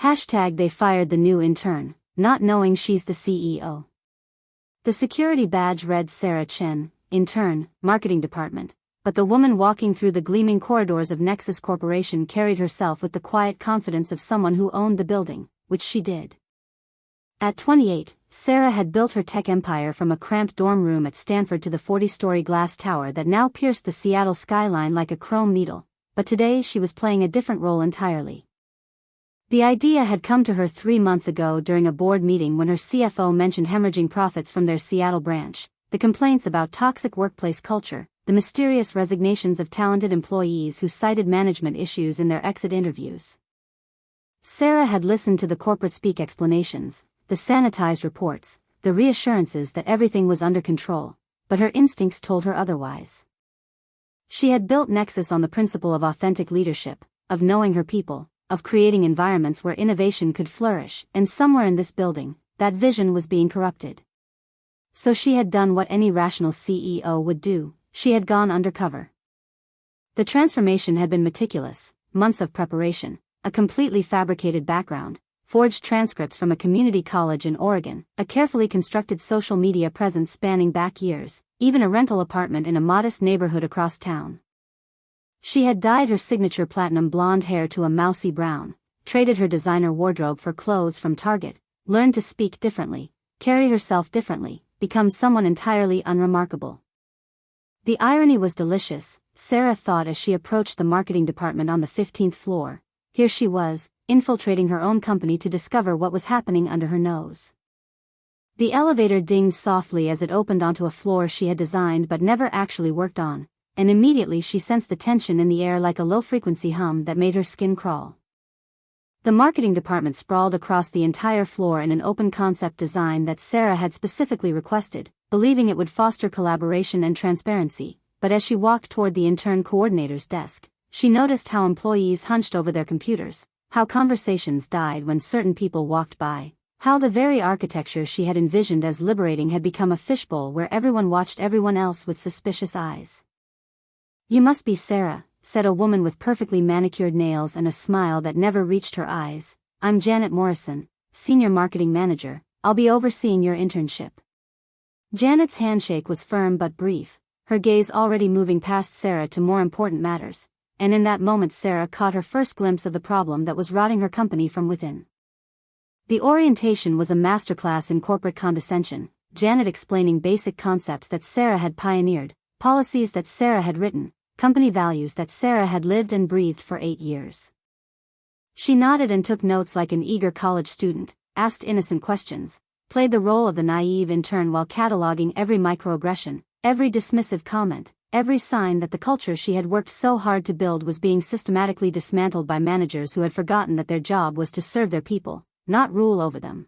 They fired the new intern, not knowing she's the CEO. The security badge read Sarah Chen, intern, marketing department, but the woman walking through the gleaming corridors of Nexus Corporation carried herself with the quiet confidence of someone who owned the building, which she did. At 28, Sarah had built her tech empire from a cramped dorm room at Stanford to the 40-story glass tower that now pierced the Seattle skyline like a chrome needle, but today she was playing a different role entirely. The idea had come to her 3 months ago during a board meeting when her CFO mentioned hemorrhaging profits from their Seattle branch, the complaints about toxic workplace culture, the mysterious resignations of talented employees who cited management issues in their exit interviews. Sarah had listened to the corporate speak explanations, the sanitized reports, the reassurances that everything was under control, but her instincts told her otherwise. She had built Nexus on the principle of authentic leadership, of knowing her people, of creating environments where innovation could flourish, and somewhere in this building, that vision was being corrupted. So she had done what any rational CEO would do, she had gone undercover. The transformation had been meticulous, months of preparation, a completely fabricated background, forged transcripts from a community college in Oregon, a carefully constructed social media presence spanning back years, even a rental apartment in a modest neighborhood across town. She had dyed her signature platinum blonde hair to a mousy brown, traded her designer wardrobe for clothes from Target, learned to speak differently, carry herself differently, become someone entirely unremarkable. The irony was delicious, Sarah thought as she approached the marketing department on the 15th floor. Here she was, infiltrating her own company to discover what was happening under her nose. The elevator dinged softly as it opened onto a floor she had designed but never actually worked on, and immediately she sensed the tension in the air like a low-frequency hum that made her skin crawl. The marketing department sprawled across the entire floor in an open-concept design that Sarah had specifically requested, believing it would foster collaboration and transparency, but as she walked toward the intern coordinator's desk, she noticed how employees hunched over their computers, how conversations died when certain people walked by, how the very architecture she had envisioned as liberating had become a fishbowl where everyone watched everyone else with suspicious eyes. "You must be Sarah," said a woman with perfectly manicured nails and a smile that never reached her eyes. "I'm Janet Morrison, Senior Marketing Manager. I'll be overseeing your internship." Janet's handshake was firm but brief, her gaze already moving past Sarah to more important matters, and in that moment Sarah caught her first glimpse of the problem that was rotting her company from within. The orientation was a masterclass in corporate condescension, Janet explaining basic concepts that Sarah had pioneered, policies that Sarah had written, company values that Sarah had lived and breathed for 8 years. She nodded and took notes like an eager college student, asked innocent questions, played the role of the naive intern while cataloging every microaggression, every dismissive comment, every sign that the culture she had worked so hard to build was being systematically dismantled by managers who had forgotten that their job was to serve their people, not rule over them.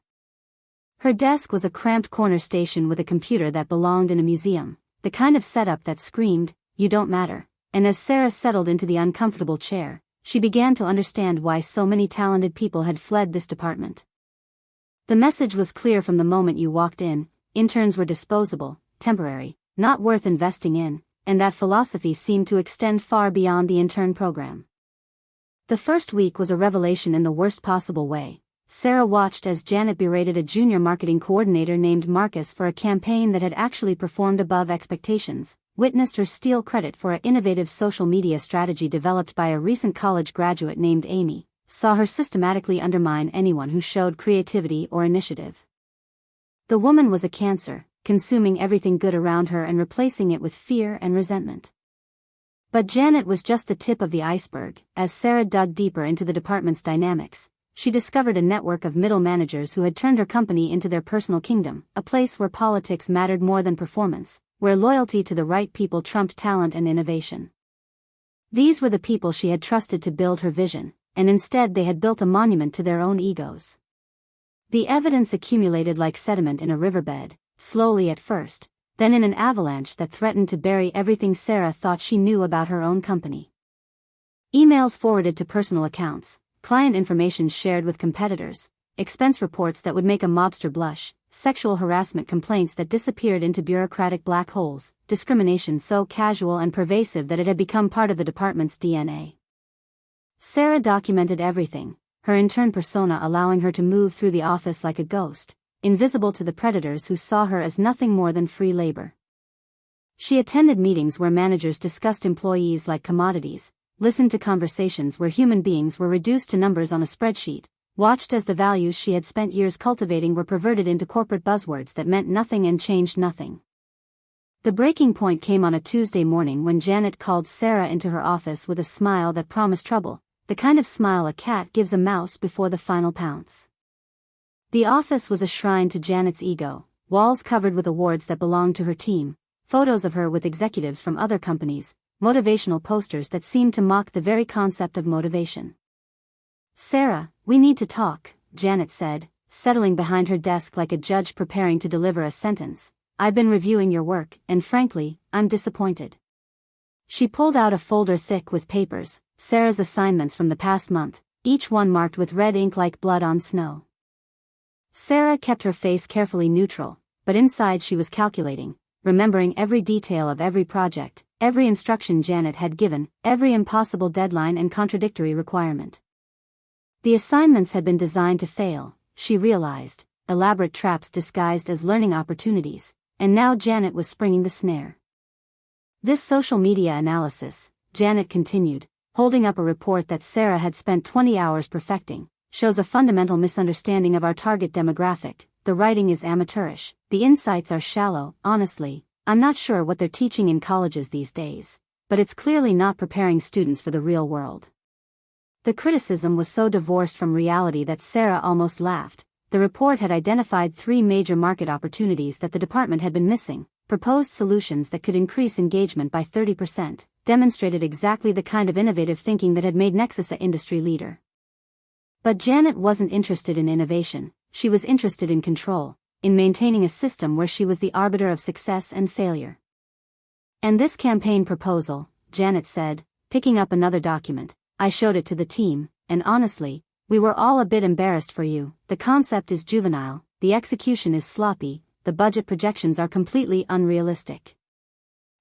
Her desk was a cramped corner station with a computer that belonged in a museum, the kind of setup that screamed, "You don't matter," and as Sarah settled into the uncomfortable chair, she began to understand why so many talented people had fled this department. The message was clear from the moment you walked in: interns were disposable, temporary, not worth investing in, and that philosophy seemed to extend far beyond the intern program. The first week was a revelation in the worst possible way. Sarah watched as Janet berated a junior marketing coordinator named Marcus for a campaign that had actually performed above expectations, witnessed her steal credit for an innovative social media strategy developed by a recent college graduate named Amy, saw her systematically undermine anyone who showed creativity or initiative. The woman was a cancer, consuming everything good around her and replacing it with fear and resentment. But Janet was just the tip of the iceberg. As Sarah dug deeper into the department's dynamics, she discovered a network of middle managers who had turned her company into their personal kingdom, a place where politics mattered more than performance, where loyalty to the right people trumped talent and innovation. These were the people she had trusted to build her vision, and instead they had built a monument to their own egos. The evidence accumulated like sediment in a riverbed, slowly at first, then in an avalanche that threatened to bury everything Sarah thought she knew about her own company. Emails forwarded to personal accounts, client information shared with competitors, expense reports that would make a mobster blush, sexual harassment complaints that disappeared into bureaucratic black holes, discrimination so casual and pervasive that it had become part of the department's DNA. Sarah documented everything, her intern persona allowing her to move through the office like a ghost, invisible to the predators who saw her as nothing more than free labor. She attended meetings where managers discussed employees like commodities, listened to conversations where human beings were reduced to numbers on a spreadsheet, watched as the values she had spent years cultivating were perverted into corporate buzzwords that meant nothing and changed nothing. The breaking point came on a Tuesday morning when Janet called Sarah into her office with a smile that promised trouble, the kind of smile a cat gives a mouse before the final pounce. The office was a shrine to Janet's ego, walls covered with awards that belonged to her team, photos of her with executives from other companies, motivational posters that seemed to mock the very concept of motivation. "Sarah, we need to talk," Janet said, settling behind her desk like a judge preparing to deliver a sentence. "I've been reviewing your work, and frankly, I'm disappointed." She pulled out a folder thick with papers, Sarah's assignments from the past month, each one marked with red ink like blood on snow. Sarah kept her face carefully neutral, but inside she was calculating, remembering every detail of every project, every instruction Janet had given, every impossible deadline and contradictory requirement. The assignments had been designed to fail, she realized, elaborate traps disguised as learning opportunities, and now Janet was springing the snare. "This social media analysis," Janet continued, holding up a report that Sarah had spent 20 hours perfecting, "shows a fundamental misunderstanding of our target demographic. The writing is amateurish, the insights are shallow. Honestly, I'm not sure what they're teaching in colleges these days, but it's clearly not preparing students for the real world." The criticism was so divorced from reality that Sarah almost laughed. The report had identified 3 major market opportunities that the department had been missing, proposed solutions that could increase engagement by 30%, demonstrated exactly the kind of innovative thinking that had made Nexus an industry leader. But Janet wasn't interested in innovation, she was interested in control, in maintaining a system where she was the arbiter of success and failure. "And this campaign proposal," Janet said, picking up another document, "I showed it to the team, and honestly, we were all a bit embarrassed for you. The concept is juvenile, the execution is sloppy, the budget projections are completely unrealistic."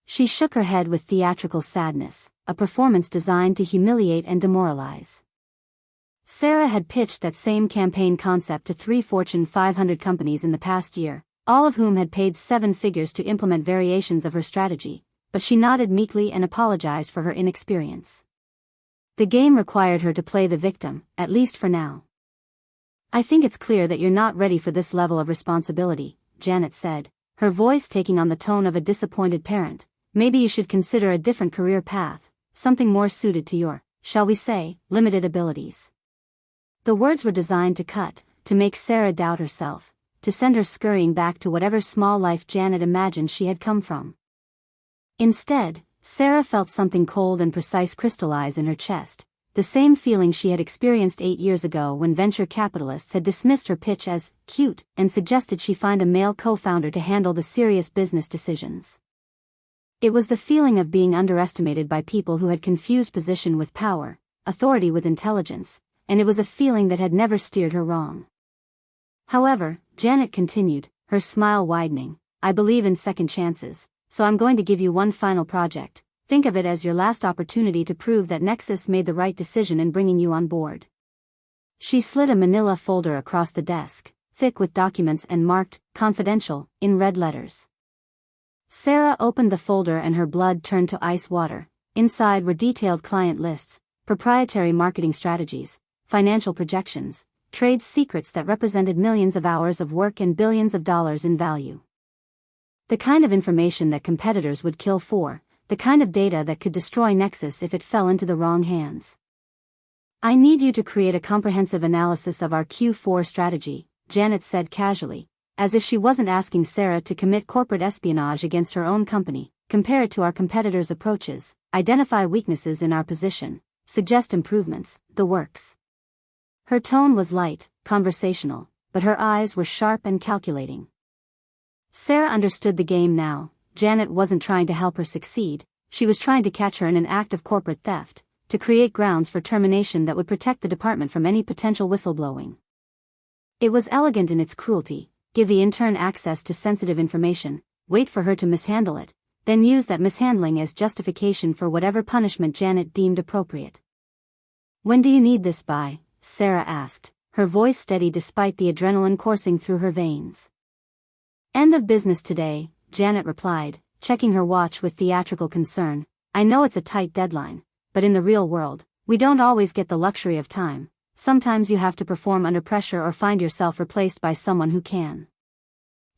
She shook her head with theatrical sadness, a performance designed to humiliate and demoralize. Sarah had pitched that same campaign concept to 3 Fortune 500 companies in the past year, all of whom had paid 7 figures to implement variations of her strategy, but she nodded meekly and apologized for her inexperience. The game required her to play the victim, at least for now. "I think it's clear that you're not ready for this level of responsibility," Janet said, her voice taking on the tone of a disappointed parent. "Maybe you should consider a different career path, something more suited to your, shall we say, limited abilities." The words were designed to cut, to make Sarah doubt herself, to send her scurrying back to whatever small life Janet imagined she had come from. Instead, Sarah felt something cold and precise crystallize in her chest, the same feeling she had experienced 8 years ago when venture capitalists had dismissed her pitch as cute and suggested she find a male co-founder to handle the serious business decisions. It was the feeling of being underestimated by people who had confused position with power, authority with intelligence, and it was a feeling that had never steered her wrong. However, Janet continued, her smile widening, "I believe in second chances, so I'm going to give you one final project. Think of it as your last opportunity to prove that Nexus made the right decision in bringing you on board." She slid a manila folder across the desk, thick with documents and marked, "Confidential," in red letters. Sarah opened the folder and her blood turned to ice water. Inside were detailed client lists, proprietary marketing strategies, financial projections, trade secrets that represented millions of hours of work and billions of dollars in value. The kind of information that competitors would kill for, the kind of data that could destroy Nexus if it fell into the wrong hands. "I need you to create a comprehensive analysis of our Q4 strategy," Janet said casually, as if she wasn't asking Sarah to commit corporate espionage against her own company. "Compare it to our competitors' approaches, identify weaknesses in our position, suggest improvements, the works." Her tone was light, conversational, but her eyes were sharp and calculating. Sarah understood the game now. Janet wasn't trying to help her succeed, she was trying to catch her in an act of corporate theft, to create grounds for termination that would protect the department from any potential whistleblowing. It was elegant in its cruelty: give the intern access to sensitive information, wait for her to mishandle it, then use that mishandling as justification for whatever punishment Janet deemed appropriate. "When do you need this by?" Sarah asked, her voice steady despite the adrenaline coursing through her veins. End of business today, Janet replied, checking her watch with theatrical concern. I know it's a tight deadline, but in the real world, we don't always get the luxury of time. Sometimes you have to perform under pressure or find yourself replaced by someone who can.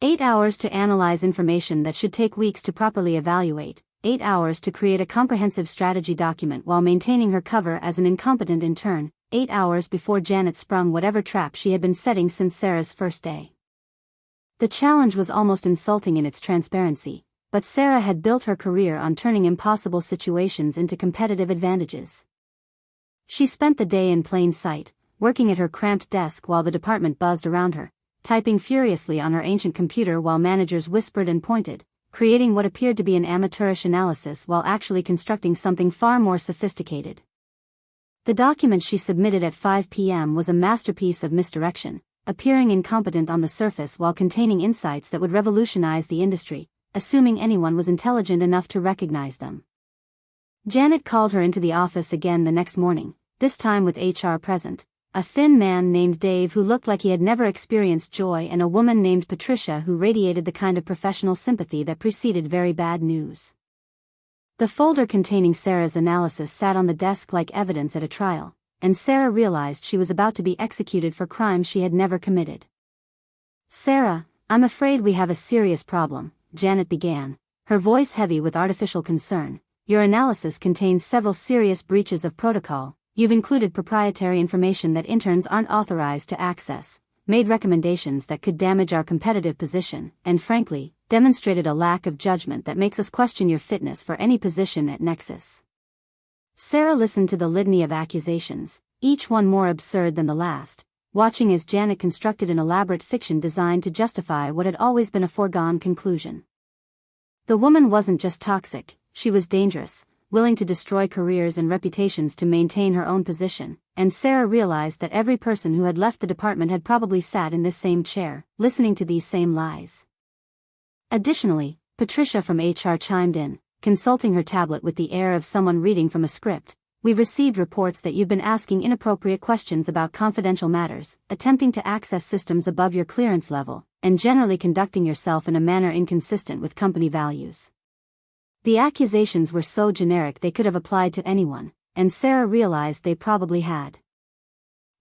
8 hours to analyze information that should take weeks to properly evaluate, 8 hours to create a comprehensive strategy document while maintaining her cover as an incompetent intern, 8 hours before Janet sprung whatever trap she had been setting since Sarah's first day. The challenge was almost insulting in its transparency, but Sarah had built her career on turning impossible situations into competitive advantages. She spent the day in plain sight, working at her cramped desk while the department buzzed around her, typing furiously on her ancient computer while managers whispered and pointed, creating what appeared to be an amateurish analysis while actually constructing something far more sophisticated. The document she submitted at 5 p.m. was a masterpiece of misdirection, appearing incompetent on the surface while containing insights that would revolutionize the industry, assuming anyone was intelligent enough to recognize them. Janet called her into the office again the next morning, this time with HR present, a thin man named Dave who looked like he had never experienced joy and a woman named Patricia who radiated the kind of professional sympathy that preceded very bad news. The folder containing Sarah's analysis sat on the desk like evidence at a trial, and Sarah realized she was about to be executed for crimes she had never committed. Sarah, I'm afraid we have a serious problem, Janet began, her voice heavy with artificial concern. Your analysis contains several serious breaches of protocol. You've included proprietary information that interns aren't authorized to access, made recommendations that could damage our competitive position, and frankly, demonstrated a lack of judgment that makes us question your fitness for any position at Nexus. Sarah listened to the litany of accusations, each one more absurd than the last, watching as Janet constructed an elaborate fiction designed to justify what had always been a foregone conclusion. The woman wasn't just toxic, she was dangerous, willing to destroy careers and reputations to maintain her own position, and Sarah realized that every person who had left the department had probably sat in this same chair, listening to these same lies. Additionally, Patricia from HR chimed in, consulting her tablet with the air of someone reading from a script. We've received reports that you've been asking inappropriate questions about confidential matters, attempting to access systems above your clearance level, and generally conducting yourself in a manner inconsistent with company values. The accusations were so generic they could have applied to anyone, and Sarah realized they probably had.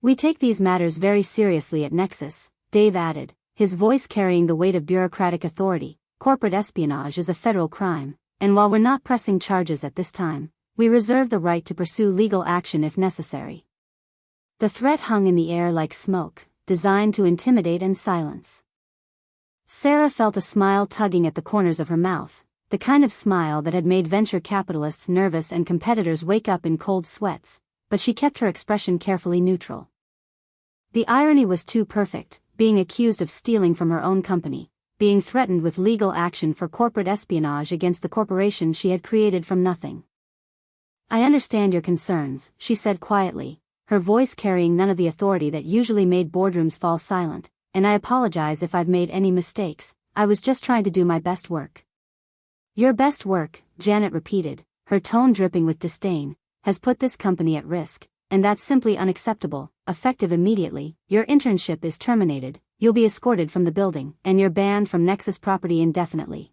We take these matters very seriously at Nexus, Dave added, his voice carrying the weight of bureaucratic authority. Corporate espionage is a federal crime, and while we're not pressing charges at this time, we reserve the right to pursue legal action if necessary. The threat hung in the air like smoke, designed to intimidate and silence. Sarah felt a smile tugging at the corners of her mouth, the kind of smile that had made venture capitalists nervous and competitors wake up in cold sweats, but she kept her expression carefully neutral. The irony was too perfect, being accused of stealing from her own company, being threatened with legal action for corporate espionage against the corporation she had created from nothing. I understand your concerns, she said quietly, her voice carrying none of the authority that usually made boardrooms fall silent, and I apologize if I've made any mistakes. I was just trying to do my best work. Your best work, Janet repeated, her tone dripping with disdain, has put this company at risk, and that's simply unacceptable. Effective immediately, your internship is terminated, you'll be escorted from the building, and you're banned from Nexus property indefinitely.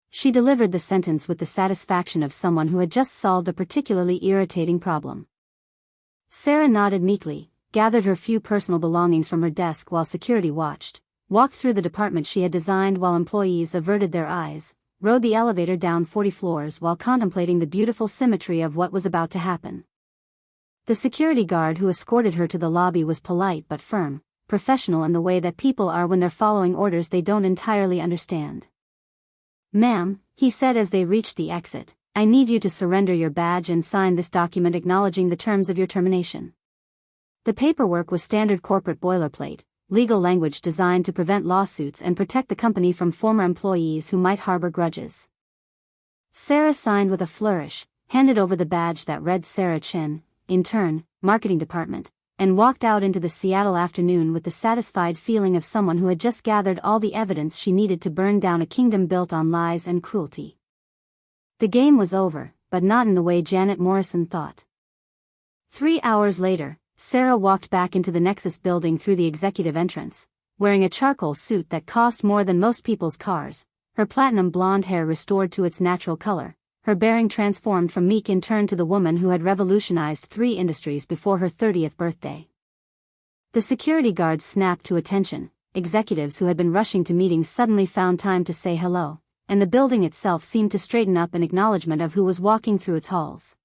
She delivered the sentence with the satisfaction of someone who had just solved a particularly irritating problem. Sarah nodded meekly, gathered her few personal belongings from her desk while security watched, walked through the department she had designed while employees averted their eyes, rode the elevator down 40 floors while contemplating the beautiful symmetry of what was about to happen. The security guard who escorted her to the lobby was polite but firm, professional in the way that people are when they're following orders they don't entirely understand. Ma'am, he said as they reached the exit, I need you to surrender your badge and sign this document acknowledging the terms of your termination. The paperwork was standard corporate boilerplate, legal language designed to prevent lawsuits and protect the company from former employees who might harbor grudges. Sarah signed with a flourish, handed over the badge that read Sarah Chin, Intern, Marketing Department, and walked out into the Seattle afternoon with the satisfied feeling of someone who had just gathered all the evidence she needed to burn down a kingdom built on lies and cruelty. The game was over, but not in the way Janet Morrison thought. 3 hours later, Sarah walked back into the Nexus building through the executive entrance, wearing a charcoal suit that cost more than most people's cars, her platinum blonde hair restored to its natural color, her bearing transformed from meek intern to the woman who had revolutionized 3 industries before her 30th birthday. The security guards snapped to attention. Executives who had been rushing to meetings suddenly found time to say hello, and the building itself seemed to straighten up in acknowledgement of who was walking through its halls.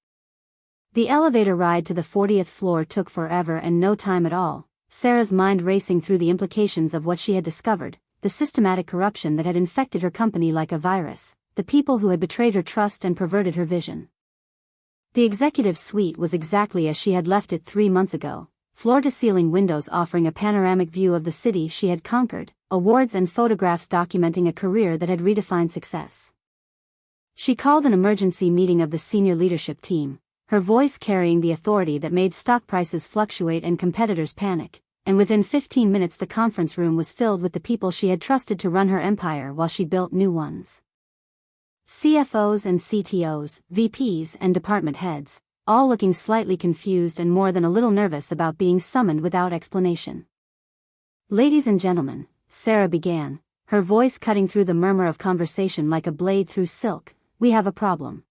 The elevator ride to the 40th floor took forever and no time at all, Sarah's mind racing through the implications of what she had discovered, the systematic corruption that had infected her company like a virus, the people who had betrayed her trust and perverted her vision. The executive suite was exactly as she had left it 3 months ago. Floor-to-ceiling windows offering a panoramic view of the city she had conquered, awards and photographs documenting a career that had redefined success. She called an emergency meeting of the senior leadership team, her voice carrying the authority that made stock prices fluctuate and competitors panic, and within 15 minutes the conference room was filled with the people she had trusted to run her empire while she built new ones. CFOs and CTOs, VPs and department heads, all looking slightly confused and more than a little nervous about being summoned without explanation. "Ladies and gentlemen," Sarah began, her voice cutting through the murmur of conversation like a blade through silk, "we have a problem."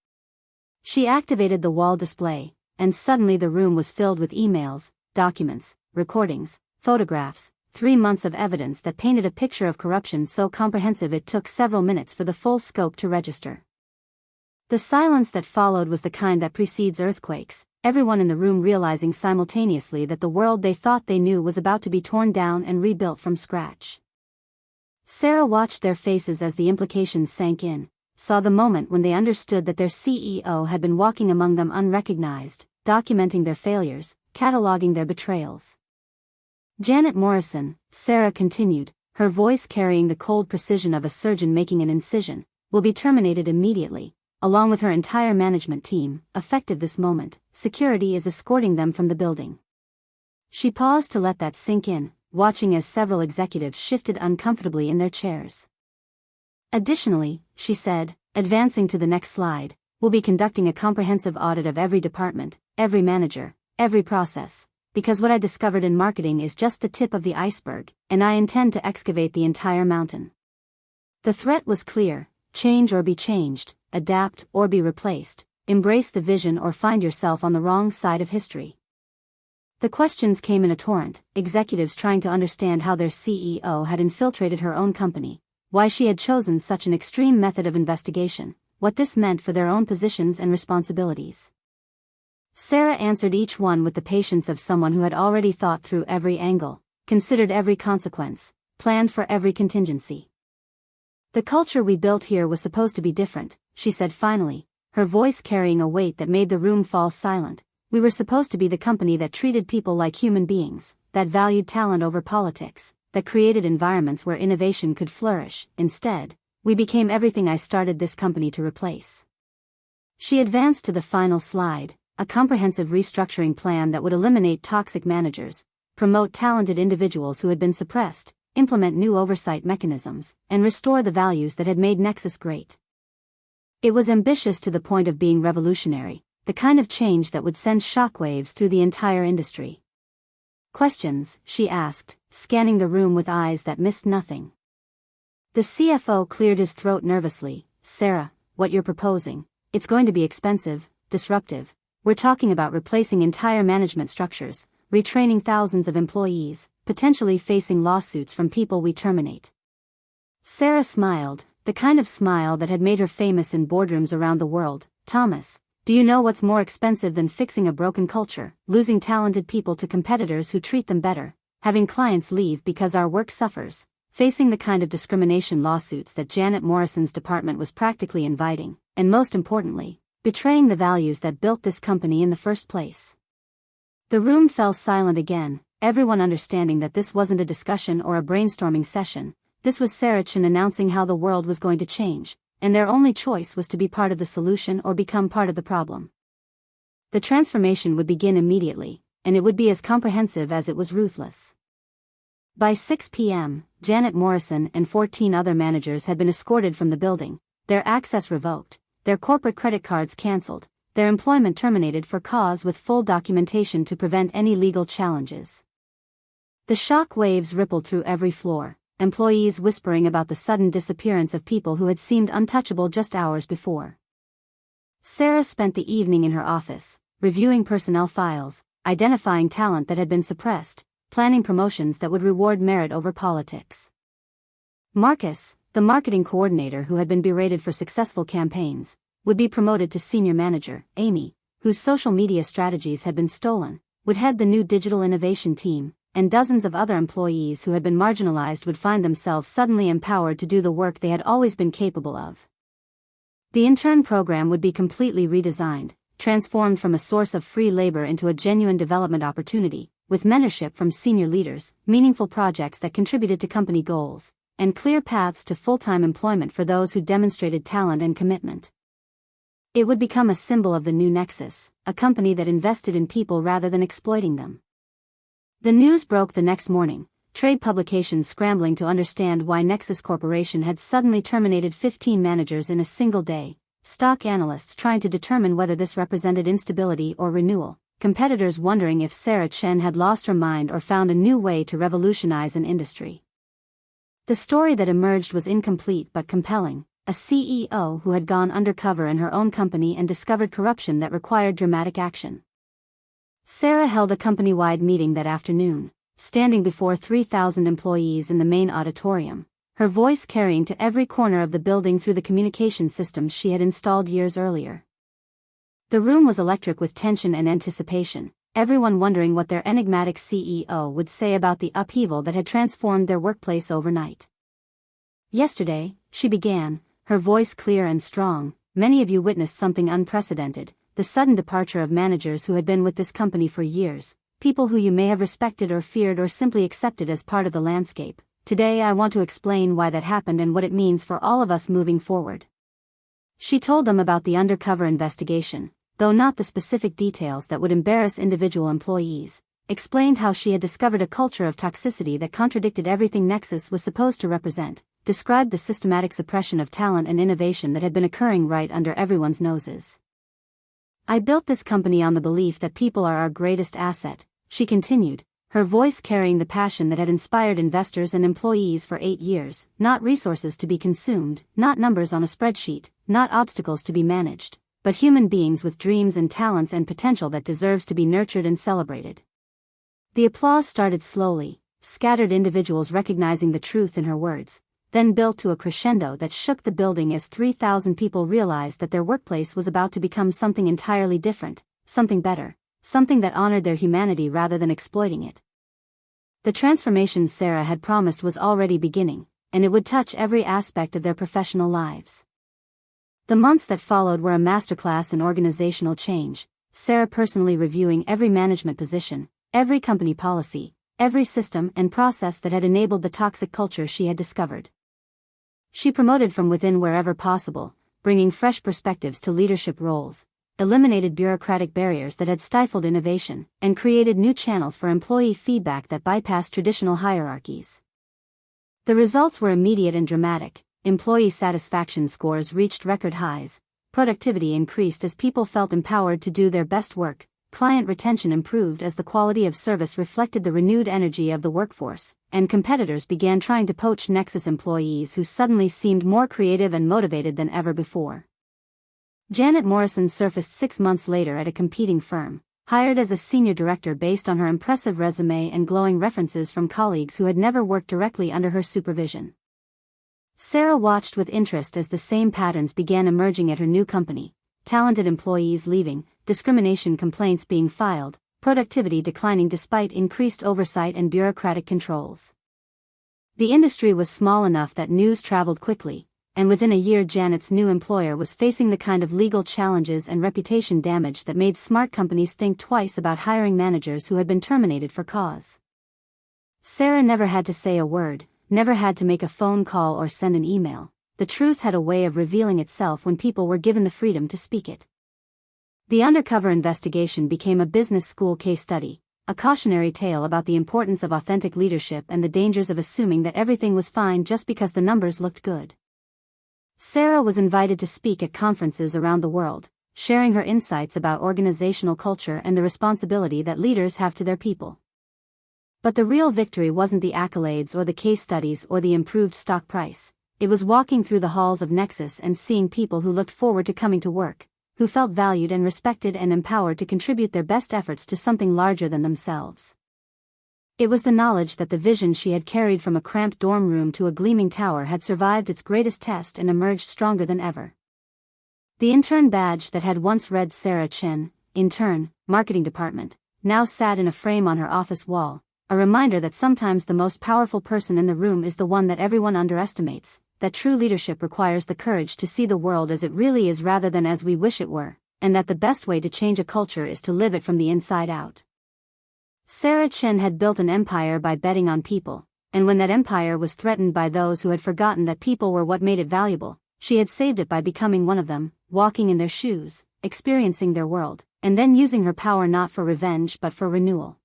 She activated the wall display, and suddenly the room was filled with emails, documents, recordings, photographs, 3 months of evidence that painted a picture of corruption so comprehensive it took several minutes for the full scope to register. The silence that followed was the kind that precedes earthquakes, everyone in the room realizing simultaneously that the world they thought they knew was about to be torn down and rebuilt from scratch. Sarah watched their faces as the implications sank in, saw the moment when they understood that their CEO had been walking among them unrecognized, documenting their failures, cataloging their betrayals. "Janet Morrison," Sarah continued, her voice carrying the cold precision of a surgeon making an incision, "will be terminated immediately. Along with her entire management team, effective this moment, security is escorting them from the building." She paused to let that sink in, watching as several executives shifted uncomfortably in their chairs. "Additionally," she said, advancing to the next slide, "we'll be conducting a comprehensive audit of every department, every manager, every process, because what I discovered in marketing is just the tip of the iceberg, and I intend to excavate the entire mountain." The threat was clear: change or be changed, adapt or be replaced, embrace the vision or find yourself on the wrong side of history. The questions came in a torrent, executives trying to understand how their CEO had infiltrated her own company, why she had chosen such an extreme method of investigation, what this meant for their own positions and responsibilities. Sarah answered each one with the patience of someone who had already thought through every angle, considered every consequence, planned for every contingency. "The culture we built here was supposed to be different," she said finally, her voice carrying a weight that made the room fall silent. "We were supposed to be the company that treated people like human beings, that valued talent over politics, that created environments where innovation could flourish. Instead, we became everything I started this company to replace." She advanced to the final slide, a comprehensive restructuring plan that would eliminate toxic managers, promote talented individuals who had been suppressed, implement new oversight mechanisms, and restore the values that had made Nexus great. It was ambitious to the point of being revolutionary, the kind of change that would send shockwaves through the entire industry. "Questions?" she asked, scanning the room with eyes that missed nothing. The CFO cleared his throat nervously. "Sarah, what you're proposing, it's going to be expensive, disruptive. We're talking about replacing entire management structures, retraining thousands of employees, potentially facing lawsuits from people we terminate." Sarah smiled, the kind of smile that had made her famous in boardrooms around the world. "Thomas, do you know what's more expensive than fixing a broken culture, losing talented people to competitors who treat them better, having clients leave because our work suffers, facing the kind of discrimination lawsuits that Janet Morrison's department was practically inviting, and most importantly, betraying the values that built this company in the first place?" The room fell silent again, everyone understanding that this wasn't a discussion or a brainstorming session. This was Sarah Chen announcing how the world was going to change, and their only choice was to be part of the solution or become part of the problem. The transformation would begin immediately, and it would be as comprehensive as it was ruthless. By 6 p.m., Janet Morrison and 14 other managers had been escorted from the building, their access revoked, their corporate credit cards cancelled, their employment terminated for cause with full documentation to prevent any legal challenges. The shock waves rippled through every floor, employees whispering about the sudden disappearance of people who had seemed untouchable just hours before. Sarah spent the evening in her office, reviewing personnel files, identifying talent that had been suppressed, planning promotions that would reward merit over politics. Marcus, the marketing coordinator who had been berated for successful campaigns, would be promoted to senior manager. Amy, whose social media strategies had been stolen, would head the new digital innovation team, and dozens of other employees who had been marginalized would find themselves suddenly empowered to do the work they had always been capable of. The intern program would be completely redesigned, transformed from a source of free labor into a genuine development opportunity, with mentorship from senior leaders, meaningful projects that contributed to company goals, and clear paths to full-time employment for those who demonstrated talent and commitment. It would become a symbol of the new Nexus, a company that invested in people rather than exploiting them. The news broke the next morning, trade publications scrambling to understand why Nexus Corporation had suddenly terminated 15 managers in a single day, stock analysts trying to determine whether this represented instability or renewal, competitors wondering if Sarah Chen had lost her mind or found a new way to revolutionize an industry. The story that emerged was incomplete but compelling. A CEO who had gone undercover in her own company and discovered corruption that required dramatic action. Sarah held a company-wide meeting that afternoon, standing before 3,000 employees in the main auditorium, her voice carrying to every corner of the building through the communication systems she had installed years earlier. The room was electric with tension and anticipation, everyone wondering what their enigmatic CEO would say about the upheaval that had transformed their workplace overnight. Yesterday, she began, her voice clear and strong, many of you witnessed something unprecedented, the sudden departure of managers who had been with this company for years, people who you may have respected or feared or simply accepted as part of the landscape. Today I want to explain why that happened and what it means for all of us moving forward. She told them about the undercover investigation, though not the specific details that would embarrass individual employees, explained how she had discovered a culture of toxicity that contradicted everything Nexus was supposed to represent, described the systematic suppression of talent and innovation that had been occurring right under everyone's noses. I built this company on the belief that people are our greatest asset, she continued, her voice carrying the passion that had inspired investors and employees for 8 years, not resources to be consumed, not numbers on a spreadsheet, not obstacles to be managed, but human beings with dreams and talents and potential that deserves to be nurtured and celebrated. The applause started slowly, scattered individuals recognizing the truth in her words, then built to a crescendo that shook the building as 3,000 people realized that their workplace was about to become something entirely different, something better, something that honored their humanity rather than exploiting it. The transformation Sarah had promised was already beginning, and it would touch every aspect of their professional lives. The months that followed were a masterclass in organizational change, Sarah personally reviewing every management position, every company policy, every system and process that had enabled the toxic culture she had discovered. She promoted from within wherever possible, bringing fresh perspectives to leadership roles, eliminated bureaucratic barriers that had stifled innovation, and created new channels for employee feedback that bypassed traditional hierarchies. The results were immediate and dramatic. Employee satisfaction scores reached record highs, productivity increased as people felt empowered to do their best work, client retention improved as the quality of service reflected the renewed energy of the workforce, and competitors began trying to poach Nexus employees who suddenly seemed more creative and motivated than ever before. Janet Morrison surfaced 6 months later at a competing firm, hired as a senior director based on her impressive resume and glowing references from colleagues who had never worked directly under her supervision. Sarah watched with interest as the same patterns began emerging at her new company, talented employees leaving, discrimination complaints being filed, productivity declining despite increased oversight and bureaucratic controls. The industry was small enough that news traveled quickly, and within a year Janet's new employer was facing the kind of legal challenges and reputation damage that made smart companies think twice about hiring managers who had been terminated for cause. Sarah never had to say a word, never had to make a phone call or send an email. The truth had a way of revealing itself when people were given the freedom to speak it. The undercover investigation became a business school case study, a cautionary tale about the importance of authentic leadership and the dangers of assuming that everything was fine just because the numbers looked good. Sarah was invited to speak at conferences around the world, sharing her insights about organizational culture and the responsibility that leaders have to their people. But the real victory wasn't the accolades or the case studies or the improved stock price. It was walking through the halls of Nexus and seeing people who looked forward to coming to work, who felt valued and respected and empowered to contribute their best efforts to something larger than themselves. It was the knowledge that the vision she had carried from a cramped dorm room to a gleaming tower had survived its greatest test and emerged stronger than ever. The intern badge that had once read Sarah Chin, Intern, Marketing Department, now sat in a frame on her office wall, a reminder that sometimes the most powerful person in the room is the one that everyone underestimates, that true leadership requires the courage to see the world as it really is rather than as we wish it were, and that the best way to change a culture is to live it from the inside out. Sarah Chin had built an empire by betting on people, and when that empire was threatened by those who had forgotten that people were what made it valuable, she had saved it by becoming one of them, walking in their shoes, experiencing their world, and then using her power not for revenge but for renewal.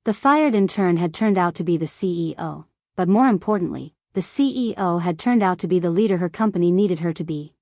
The fired intern had turned out to be the CEO, but more importantly, the CEO had turned out to be the leader her company needed her to be.